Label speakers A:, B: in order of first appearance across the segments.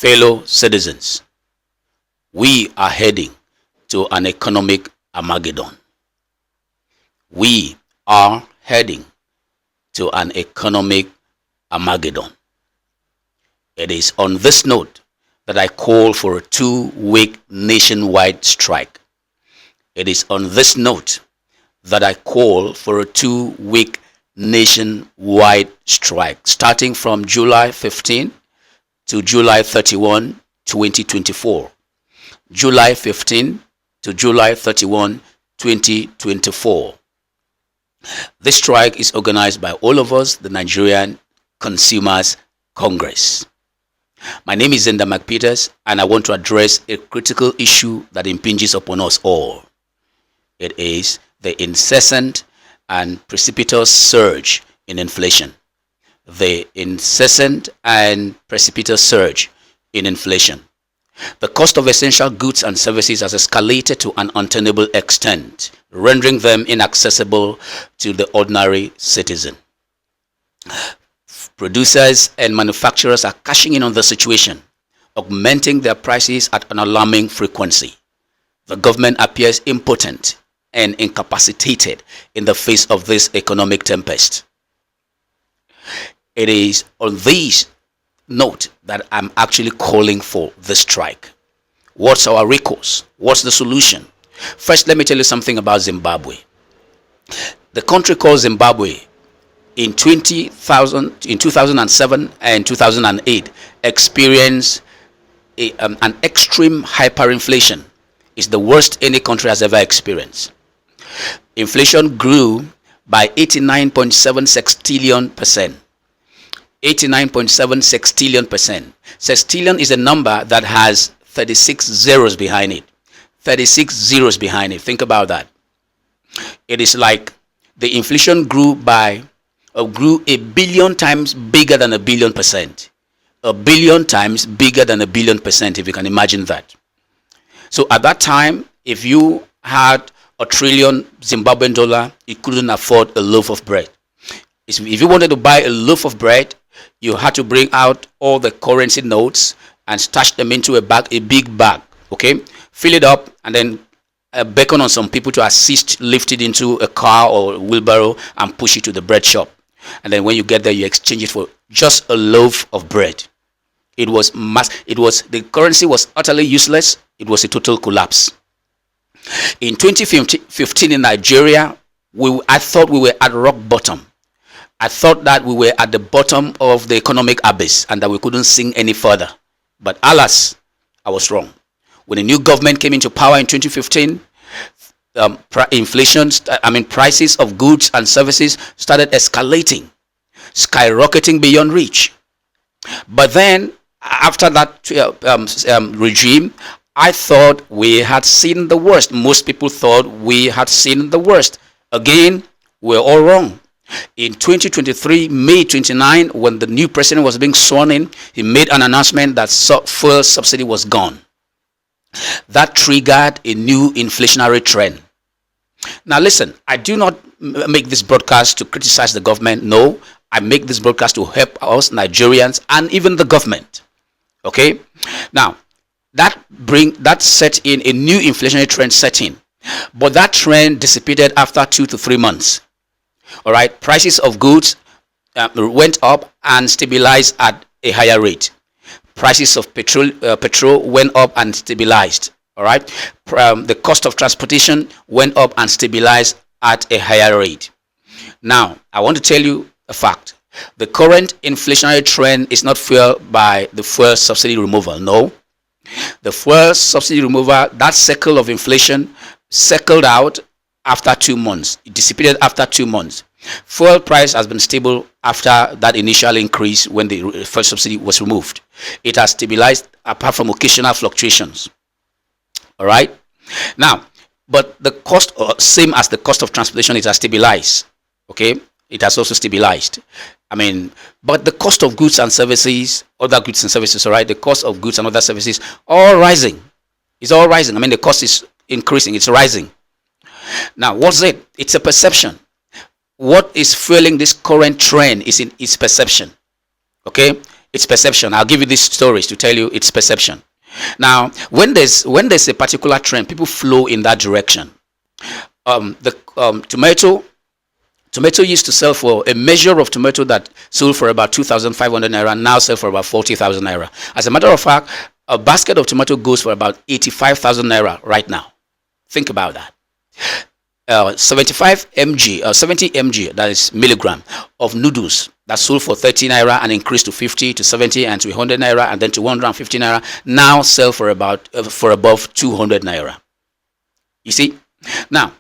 A: Fellow citizens, we are heading to an economic Armageddon. We are heading to an economic Armageddon. It is on this note that I call for a 2-week nationwide strike. It is on this note that I call for a 2-week nationwide strike starting from July 15 to July 31, 2024. July 15 to July 31, 2024. This strike is organized by all of us, the Nigerian Consumers Congress. My name is Zenda McPeters, and I want to address a critical issue that impinges upon us all. It is the incessant and precipitous surge in inflation. The incessant and precipitous surge in inflation. The cost of essential goods and services has escalated to an untenable extent, rendering them inaccessible to the ordinary citizen. Producers and manufacturers are cashing in on the situation, augmenting their prices at an alarming frequency. The government appears impotent and incapacitated in the face of this economic tempest. It is on this note that I'm actually calling for the strike. What's our recourse? What's the solution? First, let me tell you something about Zimbabwe. The country called Zimbabwe in 2007 and 2008 experienced an extreme hyperinflation. It's the worst any country has ever experienced. Inflation grew by 89.7 sextillion%. 89.7 sextillion%. Sextillion is a number that has 36 zeros behind it. 36 zeros behind it. Think about that. It is like the inflation grew a billion times bigger than a billion%. A billion times bigger than a billion%, if you can imagine that. So at that time, if you had $1 trillion Zimbabwean dollar, you couldn't afford a loaf of bread. If you wanted to buy a loaf of bread, you had to bring out all the currency notes and stash them into a big bag, okay? Fill it up and then beckon on some people to assist, lift it into a car or a wheelbarrow and push it to the bread shop. And then when you get there, you exchange it for just a loaf of bread. The currency was utterly useless. It was a total collapse. In 2015 in Nigeria, I thought we were at rock bottom. I thought that we were at the bottom of the economic abyss and that we couldn't sink any further. But alas, I was wrong. When the new government came into power in 2015, prices of goods and services started escalating, skyrocketing beyond reach. But then, after that regime, I thought we had seen the worst. Most people thought we had seen the worst. Again, we're all wrong. In 2023, May 29, when the new president was being sworn in, he made an announcement that fuel subsidy was gone. That triggered a new inflationary trend. Now listen, I do not make this broadcast to criticize the government. No, I make this broadcast to help us Nigerians and even the government. Okay? Now, that set in a new inflationary trend setting. But that trend dissipated after 2 to 3 months. All right, prices of goods went up and stabilized at a higher rate. Prices of petrol went up and stabilized. All right, the cost of transportation went up and stabilized at a higher rate. Now, I want to tell you a fact. The current inflationary trend is not fueled by the fuel subsidy removal. No, the fuel subsidy removal, that cycle of inflation, cycled out after 2 months. It dissipated after 2 months. Fuel price has been stable after that initial increase when the fuel subsidy was removed. It has stabilized apart from occasional fluctuations. All right. Now, but the cost, same as the cost of transportation, it has stabilized. Okay. It has also stabilized. But the cost of goods and services, other goods and services, all right, the cost of goods and other services, all rising. It's all rising. The cost is increasing. It's rising. Now, what's it? It's a perception. What is fueling this current trend is perception. Okay? It's perception. I'll give you these stories to tell you it's perception. Now, when there's a particular trend, people flow in that direction. The tomato used to sell for a measure of tomato that sold for about 2,500 naira, now sell for about 40,000 naira. As a matter of fact, a basket of tomato goes for about 85,000 naira right now. Think about that. 75 mg, 70 mg, that is milligram, of noodles that sold for 30 naira and increased to 50 to 70 and to 100 naira and then to 150 naira, now sell for about for above 200 naira. You see? Now,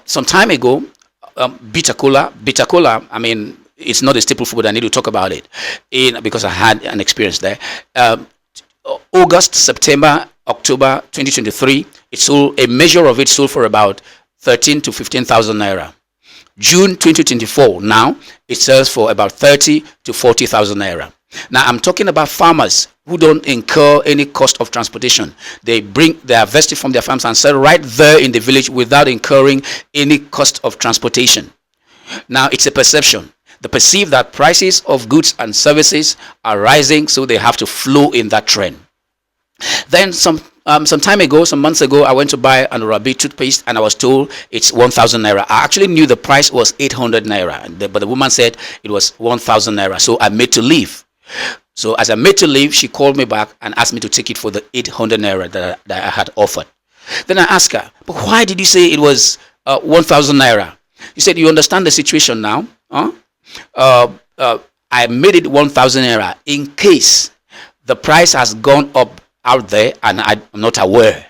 A: some time ago, bitter cola, I mean, it's not a staple food. I need to talk about it because I had an experience there. August, September, October 2023, it sold, a measure of it sold for about 13 to 15,000 naira. June 2024, now it sells for about 30 to 40,000 naira. Now I'm talking about farmers who don't incur any cost of transportation. They harvest it from their farms and sell right there in the village without incurring any cost of transportation. Now it's a perception. They perceive that prices of goods and services are rising, so they have to flow in that trend. Then some time ago, some months ago, I went to buy an Orabi toothpaste and I was told it's 1,000 naira. I actually knew the price was 800 naira, but the woman said it was 1,000 naira. So I made to leave. So as I made to leave, she called me back and asked me to take it for the 800 naira that I had offered. Then I asked her, but why did you say it was 1,000 naira? She said, you understand the situation now? Huh? I made it 1,000 naira in case the price has gone up out there and I'm not aware.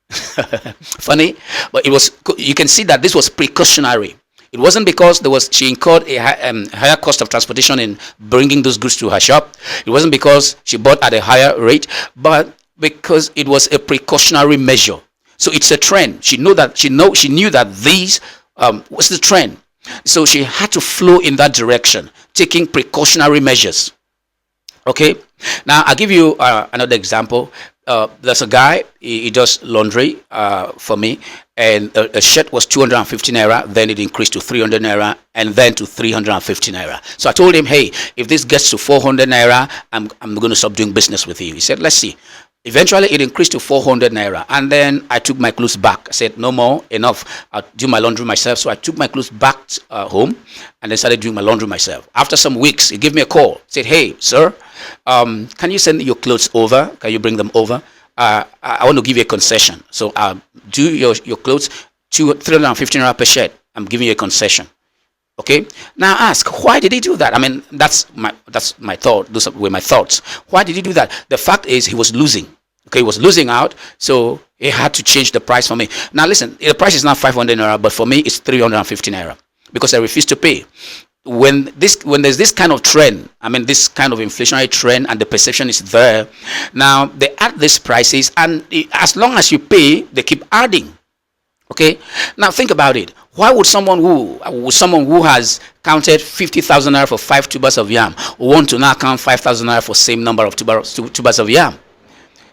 A: Funny, but it was. You can see that this was precautionary. It wasn't because she incurred a higher cost of transportation in bringing those goods to her shop. It wasn't because she bought at a higher rate, but because it was a precautionary measure. So it's a trend. She knew that these was the trend. So she had to flow in that direction, taking precautionary measures. Okay. Now I'll give you another example. There's a guy, he does laundry for me, and a shirt was 250 naira, then it increased to 300 naira, and then to 350 naira. So I told him, hey, if this gets to 400 naira, I'm going to stop doing business with you. He said, let's see. Eventually it increased to 400 naira, and then I took my clothes back. I said, no more, enough. I'll do my laundry myself. So I took my clothes back home and then started doing my laundry myself. After some weeks, he gave me a call. Said, hey, sir, can you send your clothes over? Can you bring them over? I want to give you a concession. So do your clothes to 350 naira per shirt. I'm giving you a concession. Okay. Now ask, why did he do that? I mean, that's my thought. Those were my thoughts. Why did he do that? The fact is, he was losing. Okay, he was losing out, so he had to change the price for me. Now listen, the price is not 500 naira, but for me it's 350 naira because I refuse to pay. When there's this kind of trend, I mean this kind of inflationary trend, and the perception is there, now they add these prices, and as long as you pay, they keep adding. Okay, now think about it. Why would someone who has counted 50,000 naira for 5 tubers of yam want to now count 5,000 naira for same number of tubers of yam?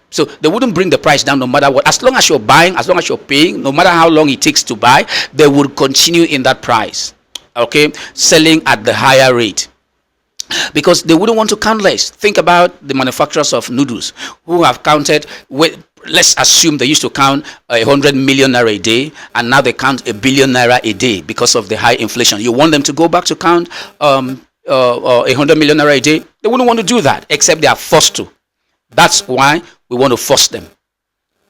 A: So they wouldn't bring the price down no matter what. As long as you're buying, as long as you're paying, no matter how long it takes to buy, they would continue in that price. Okay, selling at the higher rate, because they wouldn't want to count less. Think about the manufacturers of noodles who have counted with, let's assume they used to count 100 million naira a day, and now they count 1 billion naira a day because of the high inflation. You want them to go back to count 100 million naira a day? They wouldn't want to do that, except they are forced to. That's why we want to force them.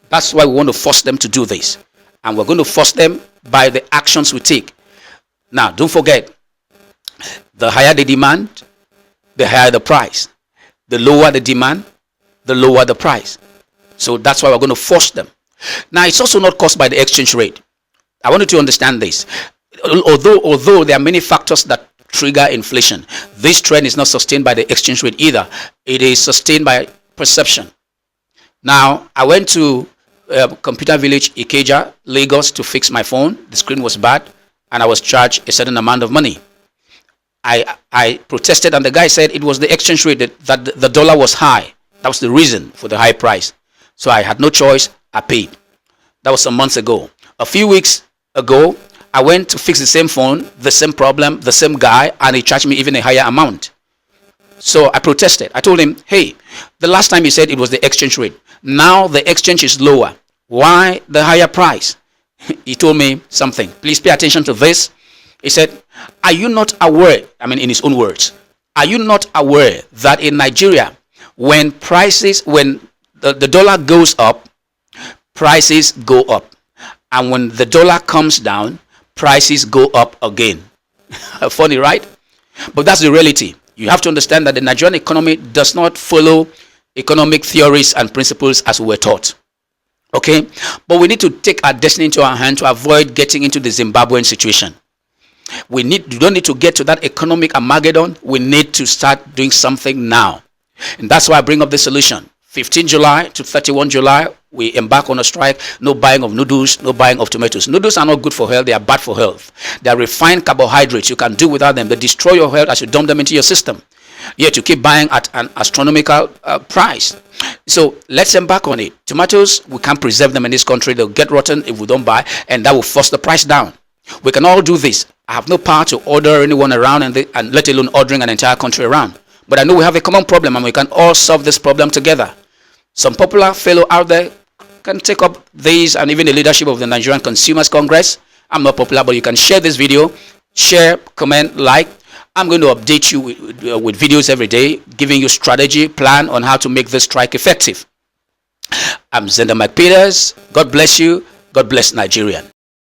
A: That's why we want to force them to do this, and we're going to force them by the actions we take. Now, don't forget, the higher the demand, the higher the price. The lower the demand, the lower the price. So that's why we're going to force them. Now, it's also not caused by the exchange rate. I want you to understand this. Although there are many factors that trigger inflation, this trend is not sustained by the exchange rate either. It is sustained by perception. Now, I went to Computer Village, Ikeja, Lagos to fix my phone. The screen was bad, and I was charged a certain amount of money. I protested, and the guy said it was the exchange rate, that the dollar was high. That was the reason for the high price. So I had no choice. I paid. That was some months ago. A few weeks ago, I went to fix the same phone, the same problem, the same guy, and he charged me even a higher amount. So I protested. I told him, hey, the last time you said it was the exchange rate. Now the exchange is lower. Why the higher price? He told me something. Please pay attention to this. He said, are you not aware, I mean in his own words, are you not aware that in Nigeria, when the dollar goes up, prices go up. And when the dollar comes down, prices go up again. Funny, right? But that's the reality. You have to understand that the Nigerian economy does not follow economic theories and principles as we were taught. Okay? But we need to take our destiny into our hand to avoid getting into the Zimbabwean situation. We don't need to get to that economic Armageddon. We need to start doing something now. And that's why I bring up the solution. 15 July to 31 July, we embark on a strike. No buying of noodles, no buying of tomatoes. Noodles are not good for health. They are bad for health. They are refined carbohydrates. You can do without them. They destroy your health as you dump them into your system. Yet you keep buying at an astronomical price. So let's embark on it. Tomatoes, we can't preserve them in this country. They'll get rotten if we don't buy, and that will force the price down. We can all do this. I have no power to order anyone around and let alone ordering an entire country around. But I know we have a common problem and we can all solve this problem together. Some popular fellow out there can take up these and even the leadership of the Nigerian Consumers Congress. I'm not popular, but you can share this video. Share, comment, like. I'm going to update you with videos every day, giving you strategy, plan on how to make this strike effective. I'm Zenda Mike Peters. God bless you. God bless Nigerian.